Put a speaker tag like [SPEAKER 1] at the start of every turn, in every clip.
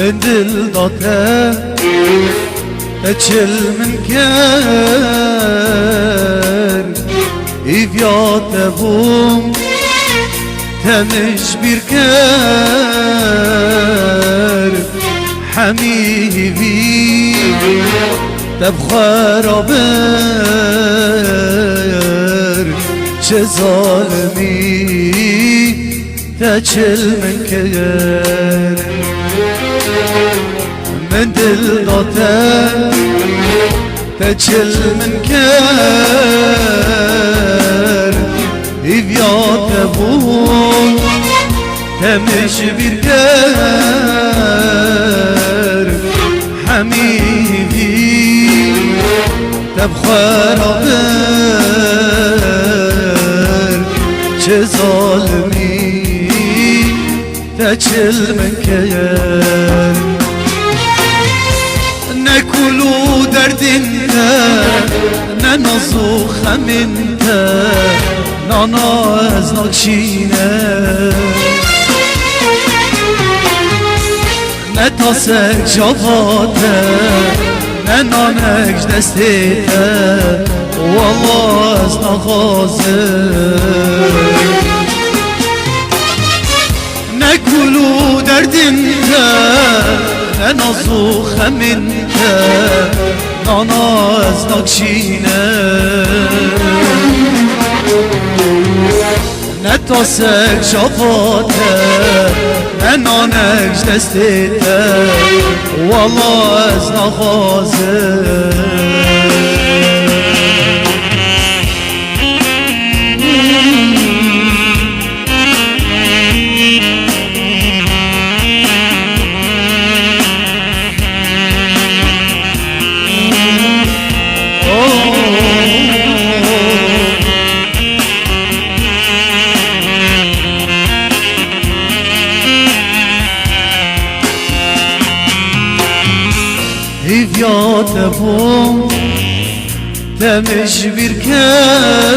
[SPEAKER 1] من دل داته اچل من کر ایفیات بوم تمش بیر کر حمیوی تب خرابر چه ظالمی تچل من کر من دل داته تچل من کر ایویات بون تمش بیر کر حمیدی تب خرابر چه ظالمی تچل من کر نکلو دردینده نه نازو خمینده نانا از ناکشینه نه تاسک جواته نه نانک دستیته والله از نخوازه نکلو دردینده نه نازو خمینده نانا از ناکشینه نه تاسک شفاته نه نانکش دستیته والله از نخوازه ایویات بوم تمش بیر کر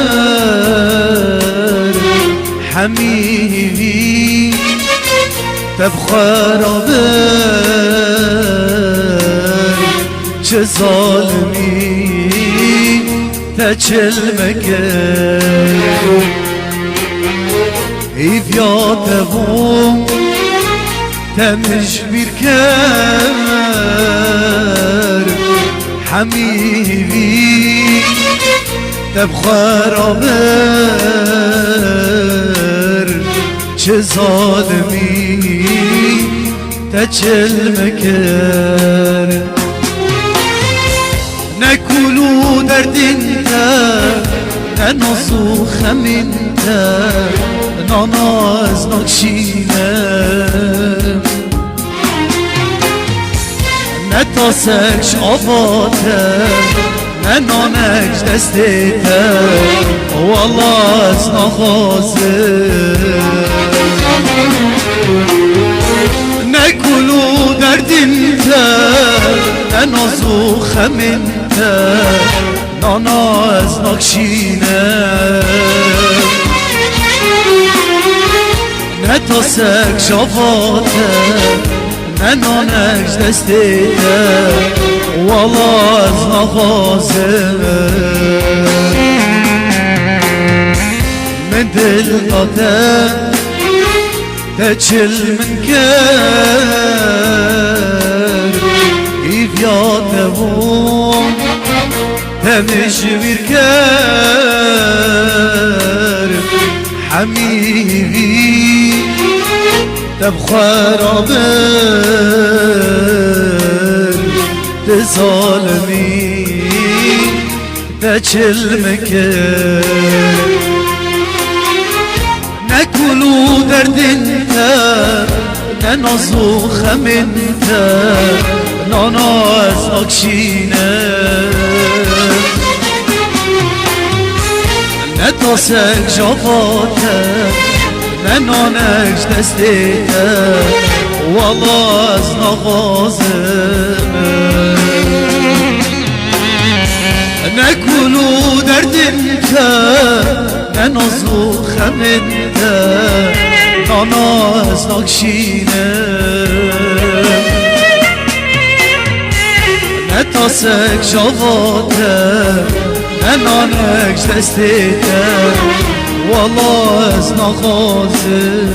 [SPEAKER 1] حمیوی تب خرابر چه ظالمی تچل مکر ایویات بوم تمش بیر کر حمیوی تب خرابر چه ظالمی تچل مکر نکلو دردینده نه نازو خمینده نانا از ناکشینه نه تاسکش آباته نه نانکش دستیته والله از نخوازه نه کلو دردینده نه نازو خمینده نانا از ناکشینه نه تاسکش آباته نه نانکش دستیته والله از نخوازه من دل داده تچل من کر ایویات بون تمش بیر کر حمیوی تب خرابر ده ظالمی تچل مکر نکلو دردینده نه نازو خمینده نانا از ناکشینه نه تاسک جواته نه نانکش دستیته والله از نخوازه نکلو دردینده نه نازو خمینده نانا از ناکشینه راسك جواته ننانك دستيته والله از نخوازه